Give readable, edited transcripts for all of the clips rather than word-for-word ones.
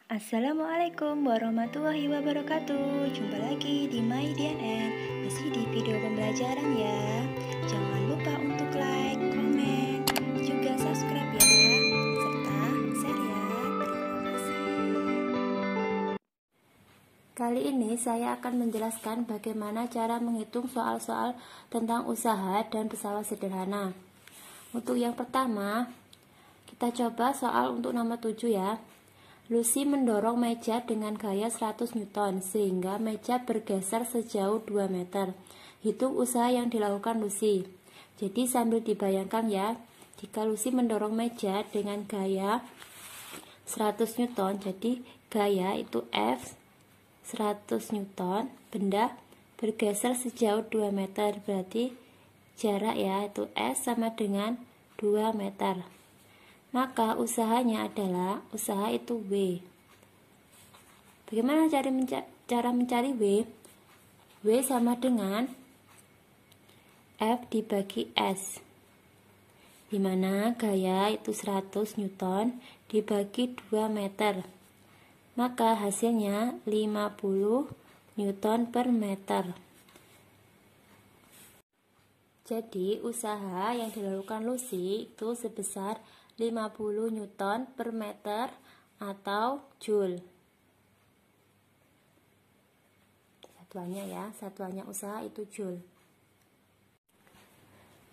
Assalamualaikum warahmatullahi wabarakatuh. Jumpa lagi di MyDNN. Masih di video pembelajaran ya. Jangan lupa untuk like, komen, juga subscribe ya. Serta share ya. Terima kasih. Kali ini saya akan menjelaskan bagaimana cara menghitung soal-soal tentang usaha dan pesawat sederhana. Untuk yang pertama, kita coba soal untuk nomor 7 ya. Lucy mendorong meja dengan gaya 100 Newton sehingga meja bergeser sejauh 2 meter. Hitung usaha yang dilakukan Lucy. Jadi sambil dibayangkan ya, jika Lucy mendorong meja dengan gaya 100 Newton, jadi gaya itu F 100 Newton, benda bergeser sejauh 2 meter, berarti jarak ya itu S sama dengan 2 meter. Maka usahanya adalah, usaha itu W. Bagaimana cara mencari W? W sama dengan F dibagi S, dimana gaya itu 100 Newton dibagi 2 meter. Maka hasilnya 50 Newton per meter. Jadi usaha yang dilakukan Lucy itu sebesar 50 Newton per meter atau Joule. Satuannya ya, satuannya usaha itu Joule.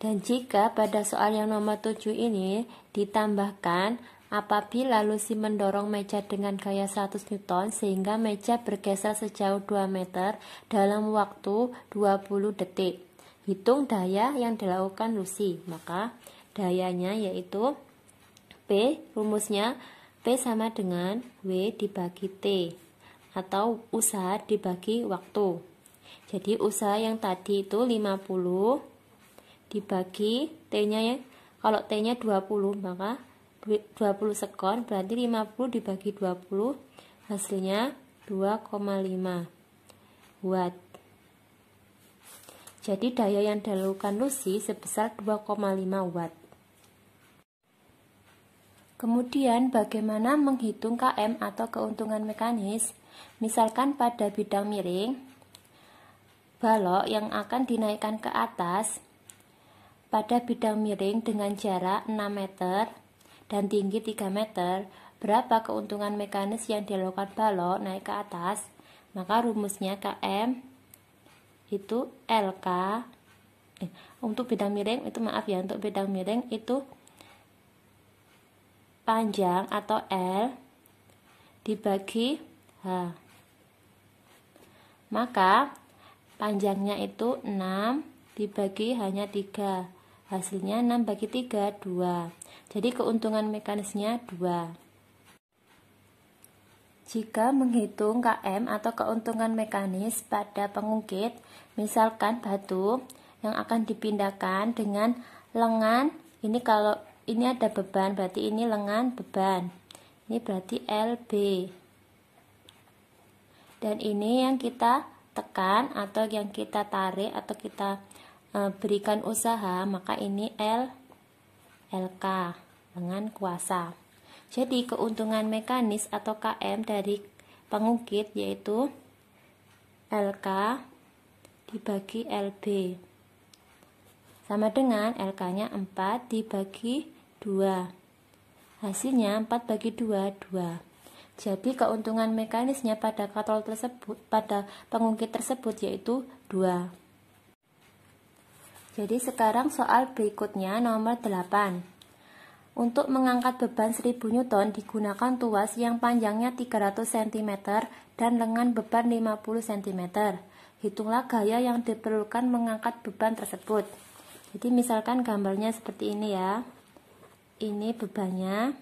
Dan jika pada soal yang nomor 7 ini ditambahkan apabila Lucy mendorong meja dengan gaya 100 Newton sehingga meja bergeser sejauh 2 meter dalam waktu 20 detik. Hitung daya yang dilakukan Lucy. Maka dayanya yaitu P, rumusnya P sama dengan W dibagi T atau usaha dibagi waktu. Jadi usaha yang tadi itu 50 dibagi T-nya ya. Kalau T-nya 20 maka 20 sekon, berarti 50 dibagi 20 hasilnya 2,5 watt. Jadi daya yang dilakukan Lucy sebesar 2,5 watt. Kemudian bagaimana menghitung KM atau keuntungan mekanis? Misalkan pada bidang miring, balok yang akan dinaikkan ke atas pada bidang miring dengan jarak 6 meter dan tinggi 3 meter, berapa keuntungan mekanis yang dilakukan balok naik ke atas? Maka rumusnya KM itu LK. Untuk bidang miring itu untuk bidang miring itu panjang atau L dibagi H. Maka panjangnya itu 6 dibagi hanya 3. Hasilnya 6 bagi 3, 2. Jadi keuntungan mekanisnya 2. Jika menghitung KM atau keuntungan mekanis pada pengungkit, misalkan batu yang akan dipindahkan dengan lengan, ini kalau ini ada beban, berarti ini lengan beban. Ini berarti LB. Dan ini yang kita tekan atau yang kita tarik atau kita berikan usaha, maka ini LK, lengan kuasa. Jadi keuntungan mekanis atau KM dari pengungkit yaitu LK dibagi LB. Sama dengan LK-nya 4 dibagi 2. Hasilnya 4 bagi 2, 2. Jadi keuntungan mekanisnya pada katrol tersebut, pada pengungkit tersebut yaitu 2. Jadi sekarang soal berikutnya nomor 8. Untuk mengangkat beban 1000 Newton digunakan tuas yang panjangnya 300 cm dan lengan beban 50 cm. Hitunglah gaya yang diperlukan mengangkat beban tersebut. Jadi misalkan gambarnya seperti ini ya. Ini bebannya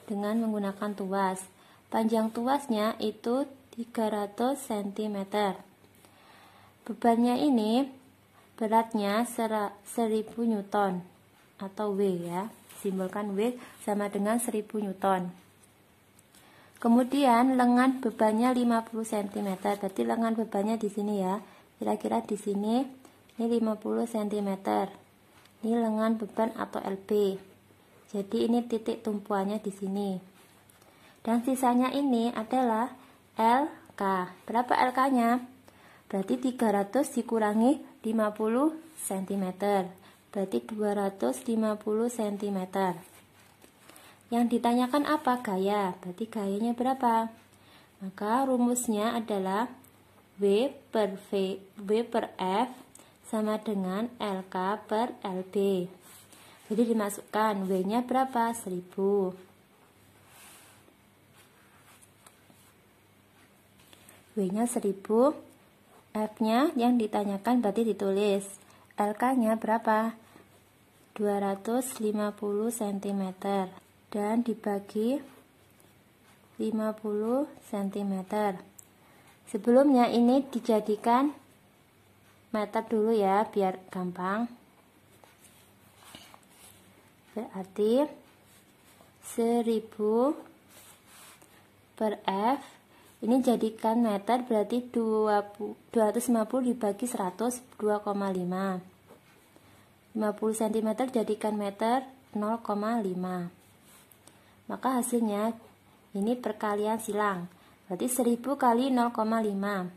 dengan menggunakan tuas. Panjang tuasnya itu 300 cm. Bebannya ini beratnya 1000 Newton atau W ya. Simbolkan W sama dengan 1000 Newton. Kemudian lengan bebannya 50 cm. Berarti lengan bebannya di sini ya. Kira-kira di sini ini 50 cm. Ini lengan beban atau LB. Jadi ini titik tumpuannya di sini. Dan sisanya ini adalah LK. Berapa LK-nya? Berarti 300 dikurangi 50 cm. Berarti 250 cm. Yang ditanyakan apa? Gaya. Berarti gayanya berapa? Maka rumusnya adalah W per F sama dengan LK per LB. Jadi dimasukkan W-nya berapa? 1000. W-nya 1000. F-nya yang ditanyakan berarti ditulis. LK-nya berapa? 250 cm. Dan dibagi 50 cm. Sebelumnya ini dijadikan meter dulu ya, biar gampang. Berarti 1000 per F ini jadikan meter, berarti 250 dibagi 100, 2,5. 50 cm jadikan meter, 0,5. Maka hasilnya ini perkalian silang. Berarti 1000 kali 0,5.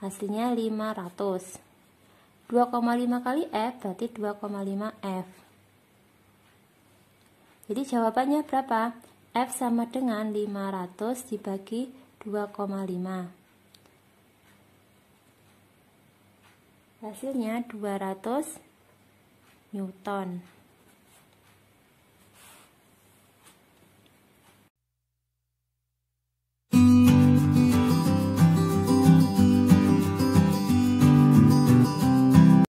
Hasilnya 500. 2,5 kali F berarti 2,5 F. Jadi jawabannya berapa? F sama dengan 500 dibagi 2,5. Hasilnya 200 Newton.